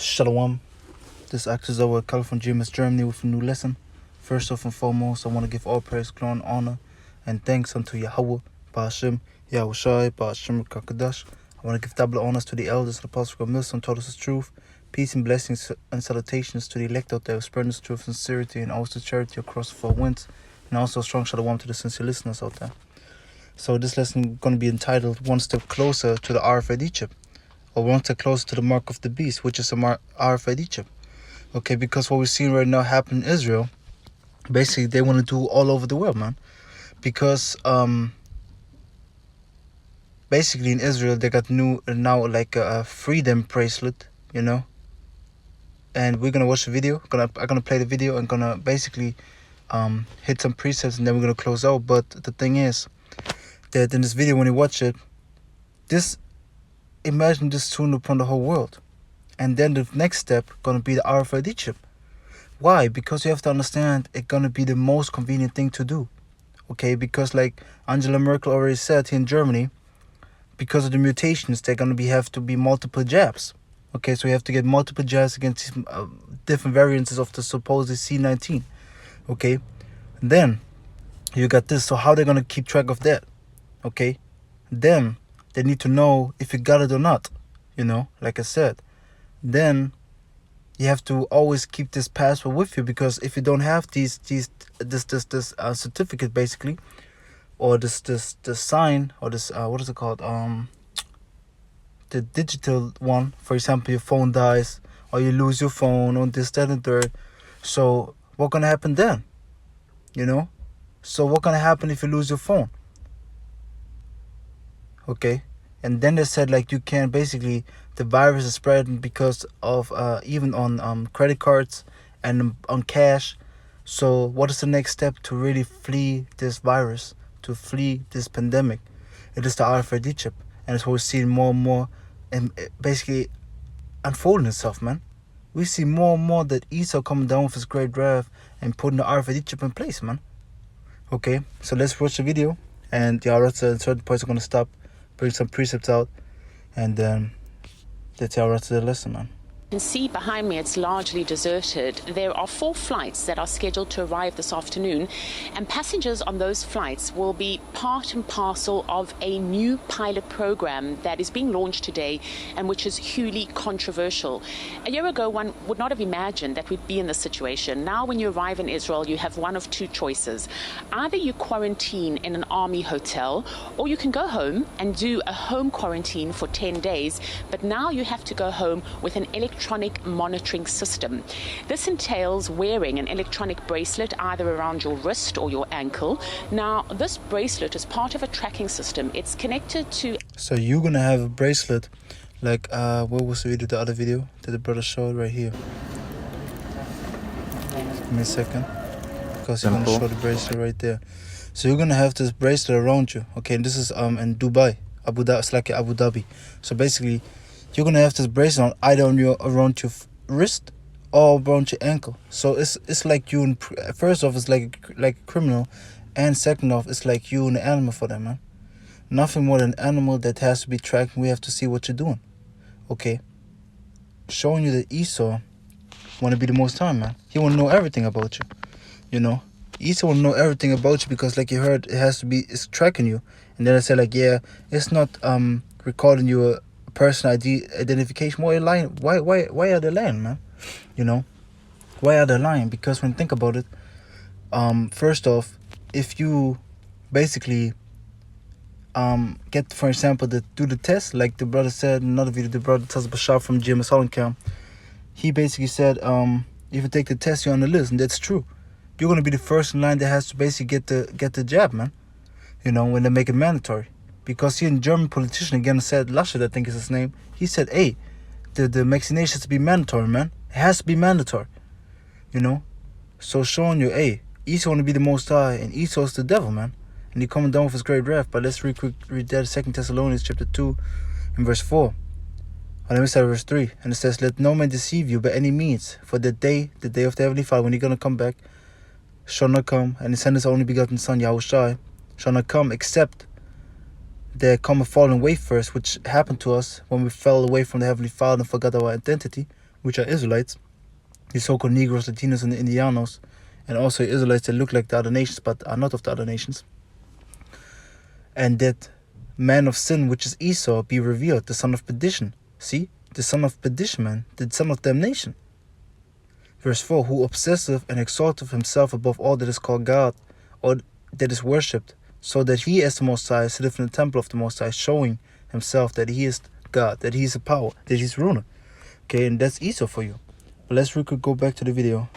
Shalom. This actor is our Kal from GMS Germany with a new lesson. First off and foremost, I want to give all praise, glory, and honor and thanks unto Yahweh, Ba'ashem, Yahushai, Ba'ashem, Kakadash. I want to give double honors to the elders and apostles of Milson, taught us the truth. Peace and blessings and salutations to the elect out there who spread this truth, sincerity, and also charity across the four winds. And also a strong shalom to the sincere listeners out there. So this lesson is going to be entitled One Step Closer to the RFID chip, or one step closer to the mark of the beast, which is a RFID chip. Okay, because what we're seeing right now happen in Israel, basically they want to do all over the world, man. Because basically in Israel they got now like a freedom bracelet, you know. And we're gonna watch the video. I'm gonna play the video and gonna basically hit some precepts, and then we're gonna close out. But the thing is that in this video, when you watch it, imagine this tune upon the whole world. And then the next step gonna be the RFID chip. Why? Because you have to understand it's gonna be the most convenient thing to do. Okay, because like Angela Merkel already said here in Germany, because of the mutations, they're gonna have to be multiple jabs. Okay, so you have to get multiple jabs against different variants of the supposed C19. Okay, and then you got this. So how they're gonna keep track of that? Okay, then they need to know if you got it or not. You know, like I said, then you have to always keep this password with you, because if you don't have this certificate basically, or this sign, or this what is it called, the digital one, for example, your phone dies or you lose your phone on this, that, and third. So what gonna happen then? You know, so what gonna happen if you lose your phone? Okay, and then they said like you can basically, the virus is spreading because of even on credit cards and on cash. So what is the next step to really flee this virus, to flee this pandemic? It is the RFID chip, and it's what we're seeing more and more, and basically unfolding itself, man. We see more and more that Esau coming down with his great wrath and putting the RFID chip in place, man. Okay, so let's watch the video, and the rest of certain points are gonna stop, bring some precepts out, and then that's our rest of the lesson, man. You can see behind me it's largely deserted. There are 4 flights that are scheduled to arrive this afternoon, and passengers on those flights will be part and parcel of a new pilot program that is being launched today and which is hugely controversial. A year ago, one would not have imagined that we'd be in this situation. Now when you arrive in Israel, you have one of 2 choices. Either you quarantine in an army hotel, or you can go home and do a home quarantine for 10 days, but now you have to go home with an electronic monitoring system. This entails wearing an electronic bracelet either around your wrist or your ankle. Now, this bracelet is part of a tracking system. It's connected to... So you're gonna have a bracelet, like what was the other video that the brother showed right here? Give me a second, because you're gonna show the bracelet right there. So you're gonna have this bracelet around you. Okay, and this is in Dubai, Abu Dhabi. It's like Abu Dhabi. So basically, you're gonna have this bracelet on either around your wrist or around your ankle. So it's like you. First off, it's like a criminal, and second off, it's like you an animal for them, man. Nothing more than an animal that has to be tracked. We have to see what you're doing. Okay. Showing you that Esau want to be the Most High, man. He want to know everything about you. You know, Esau want to know everything about you, because like you heard, it's tracking you. And then I said like, yeah, it's not recording your person ID identification. Why are they lying? Why are they lying, man? You know, why are they lying? Because when you think about it, first off, if you basically get, for example, do the test, like the brother said in another video, the brother tells Bashar from GMS Hollencamp, he basically said, if you take the test, you're on the list, and that's true. You're gonna be the first in line that has to basically get the jab, man. You know, when they make it mandatory. Because here in German politician again said, Laschet, I think is his name, he said, hey, the vaccination has to be mandatory, man. It has to be mandatory. You know? So showing you, hey, Esau want to be the Most High, and Esau's the devil, man. And he coming down with his great wrath. But let's read that 2 Thessalonians chapter 2 and verse 4. Or let me start verse 3. And it says, let no man deceive you by any means, for the day of the Heavenly Father, when he's going to come back, shall not come, and he sent his only begotten Son, Yahushai, shall not come, except there come a fallen away first, which happened to us when we fell away from the Heavenly Father and forgot our identity. which are Israelites, the so-called Negroes, Latinos, and the Indianos, and also Israelites that look like the other nations but are not of the other nations. And that man of sin, which is Esau, be revealed, the son of perdition. See? The son of perdition, man. The son of damnation. Verse 4, who obsesseth and exalteth himself above all that is called God, or that is worshipped, so that he as the Most High sitteth in the temple of the Most High, showing himself that he is God, that he is a power, that he's ruler. Okay, and that's Esau for you. But let's go back to the video.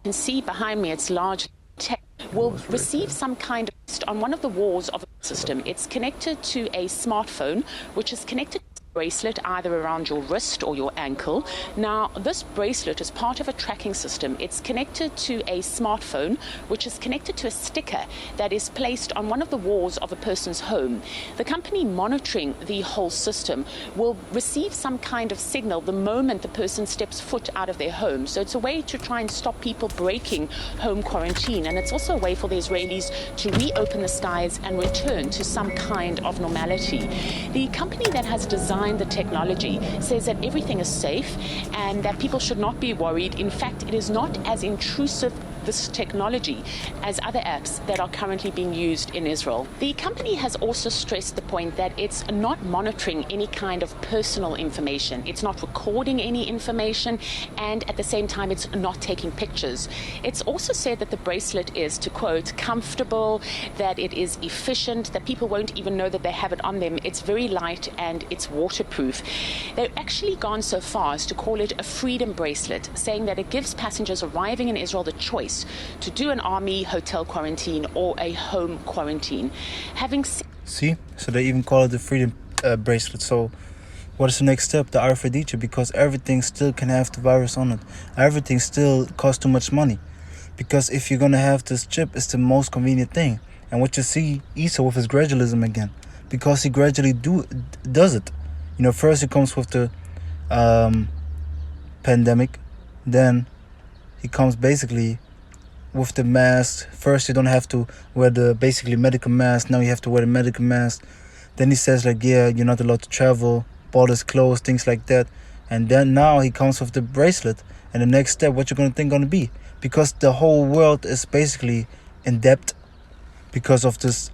You can see behind me, it's large tech will receive some kind of on one of the walls of a system. It's connected to a smartphone, which is connected to a bracelet either around your wrist or your ankle. Now, this bracelet is part of a tracking system. It's connected to a smartphone, which is connected to a sticker that is placed on one of the walls of a person's home. The company monitoring the whole system will receive some kind of signal the moment the person steps foot out of their home. So it's a way to try and stop people breaking home quarantine, and it's also a way for the Israelis to reopen the skies and return to some kind of normality. The company that has designed the technology says that everything is safe and that people should not be worried. In fact, it is not as intrusive, this technology, as other apps that are currently being used in Israel. The company has also stressed the point that it's not monitoring any kind of personal information. It's not recording any information, and at the same time, it's not taking pictures. It's also said that the bracelet is, to quote, comfortable, that it is efficient, that people won't even know that they have it on them. It's very light and it's waterproof. They've actually gone so far as to call it a freedom bracelet, saying that it gives passengers arriving in Israel the choice to do an army hotel quarantine or a home quarantine. See? So they even call it the freedom bracelet. So what is the next step? The RFID chip, because everything still can have the virus on it. Everything still costs too much money. Because if you're going to have this chip, it's the most convenient thing. And what you see Esau with his gradualism again. Because he gradually does it. You know, first it comes with the pandemic. Then he comes basically with the mask. First you don't have to wear the basically medical mask. Now you have to wear the medical mask. Then he says like, yeah, you're not allowed to travel, borders closed, things like that. And then now he comes with the bracelet. And the next step, what you're going to think going to be? Because the whole world is basically in debt because of this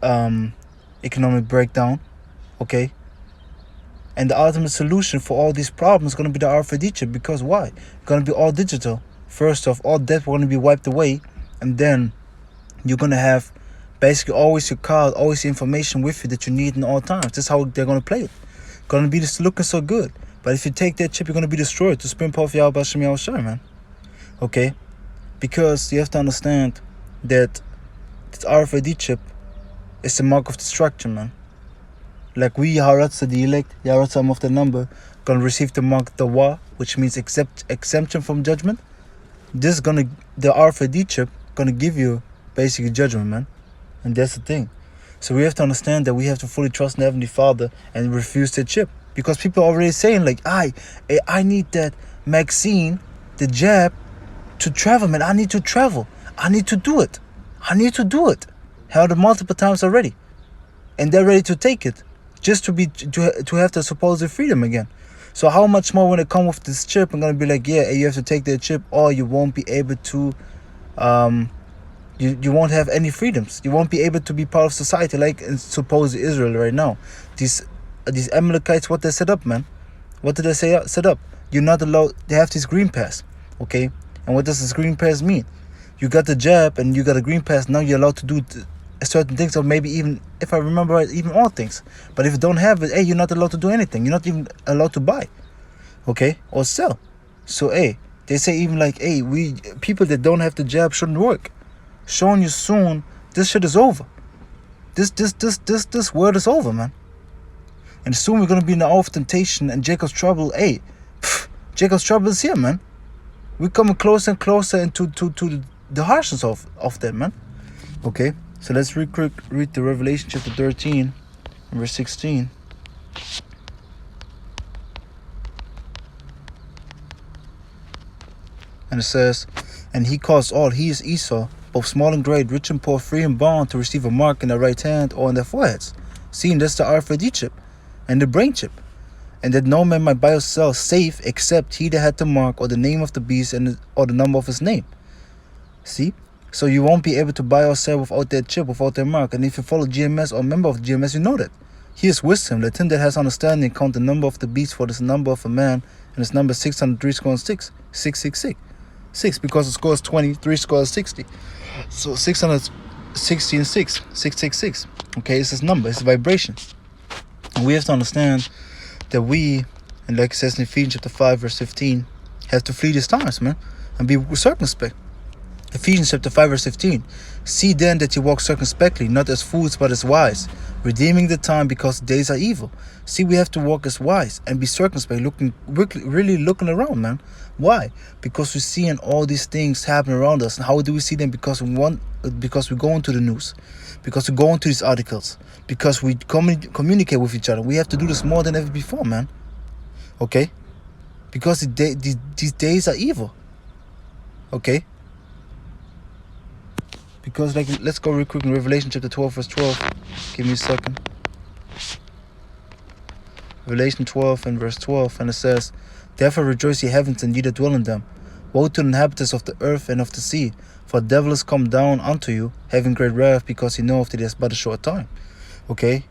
economic breakdown. Okay? And the ultimate solution for all these problems is going to be the RFID chip. Because why? It's going to be all digital. First off, all debt will going to be wiped away. And then you're going to have basically always your card, always the information with you that you need in all times. That's how they're going to play it. Going to be just looking so good. But if you take that chip, you're going to be destroyed. To spin off Yahweh Hashem Yahushai, man. Okay? Because you have to understand that this RFID chip is the mark of destruction, man. Like we, Haratza, the elect, Haratza of the number, going to receive the mark Dawa, which means exemption from judgment. This is going to, the RFID chip, going to give you basically judgment, man. And that's the thing. So we have to understand that we have to fully trust in the Heavenly Father and refuse that chip. Because people are already saying like, I need that vaccine, the jab, to travel, man. I need to travel. I need to do it. I need to do it. Held it multiple times already. And they're ready to take it. Just to have the supposed freedom again. So how much more when it come with this chip, I'm going to be like, yeah, you have to take that chip or you won't be able to, you won't have any freedoms. You won't be able to be part of society like in supposed Israel right now. These Amalekites, what they set up, man. What did they set up? You're not allowed, they have this green pass, okay? And what does this green pass mean? You got the jab and you got a green pass, now you're allowed to do certain things, or maybe even, if I remember right, even all things. But if you don't have it, hey, you're not allowed to do anything. You're not even allowed to buy, okay, or sell. So, hey, they say even like, hey, people that don't have the jab shouldn't work. Showing you soon, this shit is over. This world is over, man. And soon we're gonna be in the hour of temptation and Jacob's trouble. Hey, Jacob's trouble is here, man. We're coming closer and closer into to the harshness of that, man. Okay. So let's read the Revelation chapter 13, verse 16. And it says, and he caused all, he is Esau, both small and great, rich and poor, free and bond, to receive a mark in their right hand or in their foreheads, See, and that's the RFID chip and the brain chip. And that no man might buy or sell safe except he that had the mark or the name of the beast or the number of his name. See? So you won't be able to buy or sell without that chip, without that mark. And if you follow GMS or a member of GMS, you know that. He is wisdom. Let him that has understanding count the number of the beast, for this number of a man, and his number 603 score 6. 666. 6 because the score is 20, 3 score is 60. So 660 and 6. 666. Okay, it's his number, it's vibration. And we have to understand that we, and like it says in Ephesians chapter 5 verse 15, have to flee these times, man, and be circumspect. Ephesians chapter 5 verse 15. See then that you walk circumspectly, not as fools but as wise, redeeming the time because the days are evil. See, we have to walk as wise and be circumspect, really looking around, man. Why? Because we're seeing all these things happen around us. And how do we see them? Because we go into the news, because we go into these articles, because we communicate with each other. We have to do this more than ever before, man. Okay? Because these days are evil. Okay? Because, like, let's go real quick in Revelation chapter 12 verse 12. Give me a second. Revelation 12 and verse 12, and it says, Therefore rejoice ye heavens, and ye that dwell in them. Woe to the inhabitants of the earth and of the sea, for the devil is come down unto you, having great wrath, because he knoweth that he has but a short time. Okay?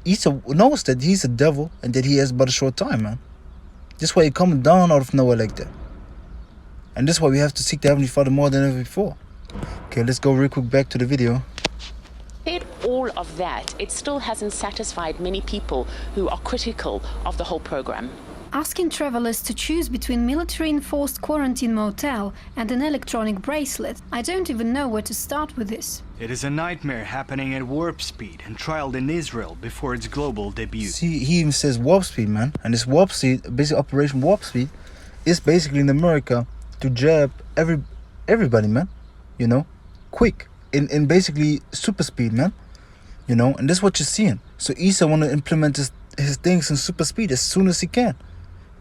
Esau knows that he's a devil and that he has but a short time, man. This is why he's coming down out of nowhere like that. And this is why we have to seek the Heavenly Father more than ever before. Okay, let's go real quick back to the video. Despite all of that, it still hasn't satisfied many people who are critical of the whole program. Asking travelers to choose between military-enforced quarantine motel and an electronic bracelet, I don't even know where to start with this. It is a nightmare happening at warp speed and trialed in Israel before its global debut. See, he even says warp speed, man. And this warp speed, basic Operation Warp Speed, is basically in America to jab everybody, man. You know, quick, in basically super speed, man. You know, and that's what you're seeing. So Esau want to implement his things in super speed as soon as he can.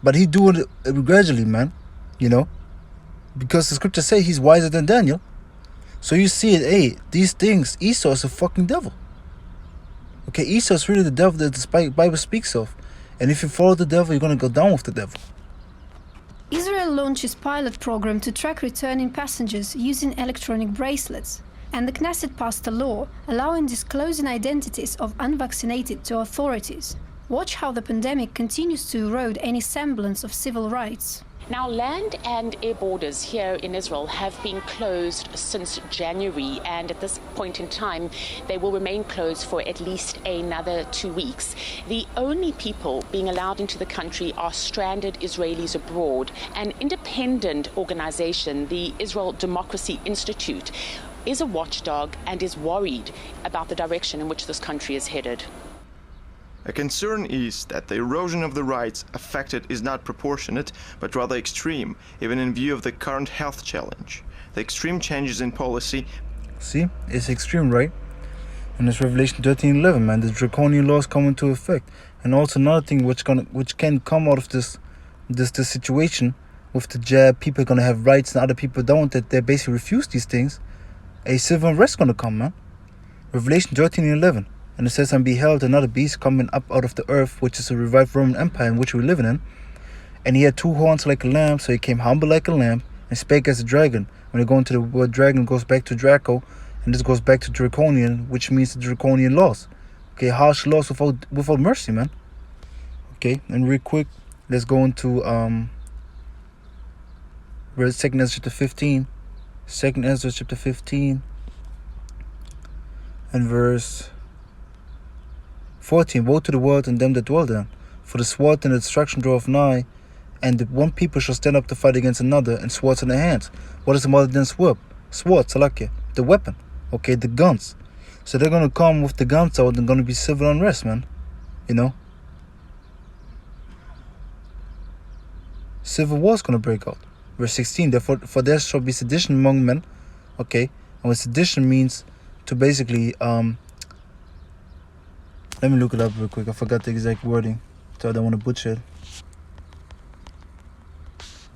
But he doing it gradually, man. You know, because the scriptures say he's wiser than Daniel. So you see it, hey, these things, Esau is a fucking devil. Okay, Esau is really the devil that the Bible speaks of. And if you follow the devil, you're going to go down with the devil. Israel launches pilot program to track returning passengers using electronic bracelets, and the Knesset passed a law allowing disclosing identities of unvaccinated to authorities. Watch how the pandemic continues to erode any semblance of civil rights. Now, land and air borders here in Israel have been closed since January, and at this point in time, they will remain closed for at least another 2 weeks. The only people being allowed into the country are stranded Israelis abroad. An independent organization, the Israel Democracy Institute, is a watchdog and is worried about the direction in which this country is headed. A concern is that the erosion of the rights affected is not proportionate, but rather extreme, even in view of the current health challenge. The extreme changes in policy. See, it's extreme, right? And it's Revelation 13:11, man. The draconian laws come into effect, and also another thing which can come out of this situation with the jab. People are gonna have rights and other people don't. That they basically refuse these things. A civil unrest gonna come, man. Revelation 13:11. And it says, And beheld another beast coming up out of the earth, which is a revived Roman Empire in which we're living in. And he had 2 horns like a lamb, so he came humble like a lamb, and spake as a dragon. When you go into the word dragon, it goes back to Draco, and this goes back to Draconian, which means the draconian laws. Okay, harsh laws without mercy, man. Okay, and real quick, let's go into 2 Ezra chapter 15. 2 Ezra chapter 15 and verse 14. Woe to the world and them that dwell therein, for the sword and the destruction draweth nigh, and the one people shall stand up to fight against another, and swords in their hands. What is the mother than sword? Sword, salakia, the weapon, okay, the guns. So they're going to come with the guns out and going to be civil unrest, man. You know? Civil war is going to break out. Verse 16, Therefore, for there shall be sedition among men, okay? And what sedition means to basically, let me look it up real quick. I forgot the exact wording, so I don't want to butcher it.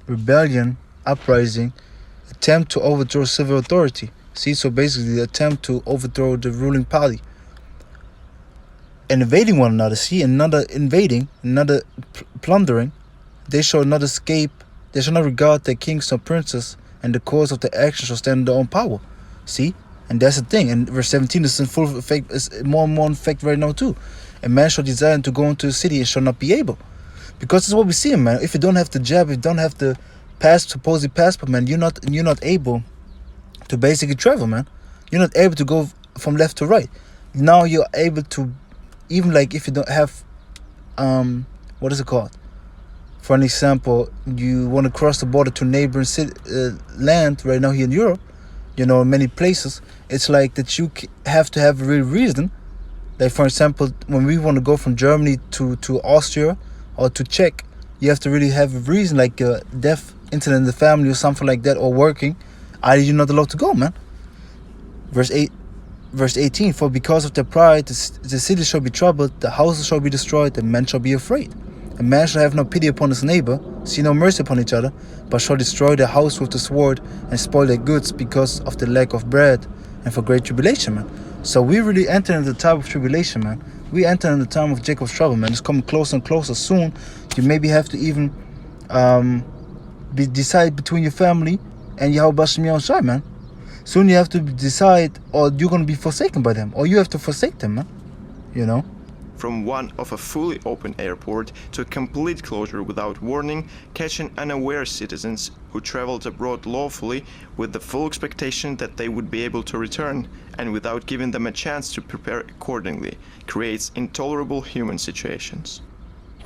Rebellion, uprising, attempt to overthrow civil authority. See, so basically the attempt to overthrow the ruling party. invading one another, see, another invading, another plundering. They shall not escape, they shall not regard their kings or princes, and the cause of their actions shall stand in their own power. See? And that's the thing. And verse 17 is in full effect, is more and more in effect right now too. A man shall desire to go into a city and shall not be able. Because it's what we see, man. If you don't have the jab, if you don't have the supposed passport, man, you're not able to basically travel, man. You're not able to go from left to right. Now you're able to, even like if you don't have, what is it called? For an example, you want to cross the border to neighboring land right now here in Europe, you know, in many places, it's like that you have to have a real reason. Like, for example, when we want to go from Germany to Austria or to Czech, you have to really have a reason, like a death, incident in the family or something like that, or working. You're not allowed to go, man. Verse 18, for because of their pride, the city shall be troubled, the houses shall be destroyed, and men shall be afraid. A man shall have no pity upon his neighbor, see no mercy upon each other, but shall destroy their house with the sword and spoil their goods because of the lack of bread and for great tribulation, man. So we really enter into the time of tribulation, man. We enter in the time of Jacob's trouble, man. It's coming closer and closer. Soon, you maybe have to even decide between your family and Yahweh Bashem Yahushai, man. Soon you have to decide, or you're going to be forsaken by them, or you have to forsake them, man. You know? From one of a fully open airport to a complete closure without warning, catching unaware citizens who traveled abroad lawfully with the full expectation that they would be able to return, and without giving them a chance to prepare accordingly, creates intolerable human situations.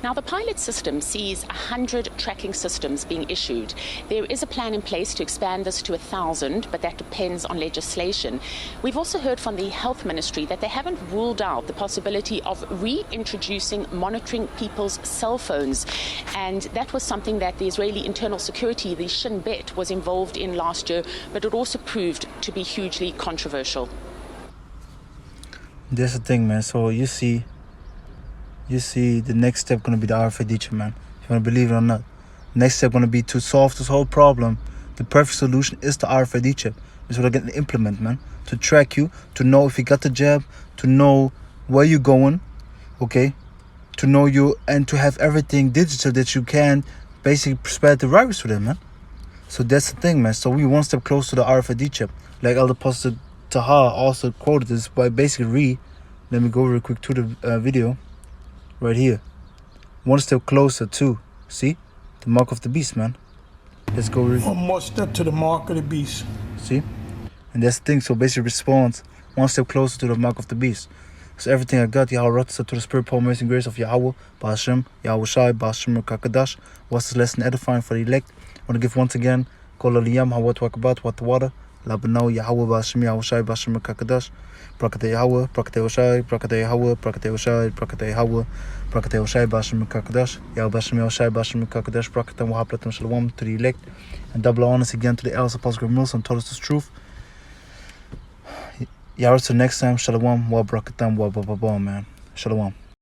Now, the pilot system sees 100 tracking systems being issued. There is a plan in place to expand this to 1,000, but that depends on legislation. We've also heard from the Health Ministry that they haven't ruled out the possibility of reintroducing monitoring people's cell phones. And that was something that the Israeli Internal Security, the Shin Bet, was involved in last year, but it also proved to be hugely controversial. That's the thing, man. So you see the next step going to be the RFID, man. If you want to believe it or not. Next step going to be to solve this whole problem. The perfect solution is the RFID chip. It's what I'm going to implement, man. To track you, to know if you got the jab, to know where you're going, okay? To know you, and to have everything digital that you can basically spread the virus to them, man. So that's the thing, man. So we one step closer to the RFID chip. Like Elder Pastor Taha also quoted this by basically let me go real quick to the video. Right here. One step closer to, see? The mark of the beast, man. Let's go. One more step to the mark of the beast. See? And that's the thing. So basically response one step closer to the mark of the beast. So everything I got, Yahweh Ratzah, to the spirit, power, mercy, and grace of Yahweh, Ba'ashem, Yahweh Shai, Ba'ashem, Kakadash. Was this lesson edifying for the elect? I want to give once again, Kol Aliyam, Hawat Wakabat, Wat the water. Labanau, Yahweh, Ba'ashem, Yahweh Shai, Ba'ashem, Kakadash. Prakate Yahweh, Prakate Oshai, Prakate Yahweh, Prakate Oshai, Prakate Yahweh, Prakate Oshai, Ba'ashem, Kakadash. Yahweh Ba'ashem, Yahushai, Ba'ashem, Kakadash. Prakate Wahaplatam Shalom to the elect. And double honors again to the elders, Apostles, Great Mills, told us the truth. Yahweh, till next time, Shalom, Wa Brakatam, Wa Bababa, man. Shalom.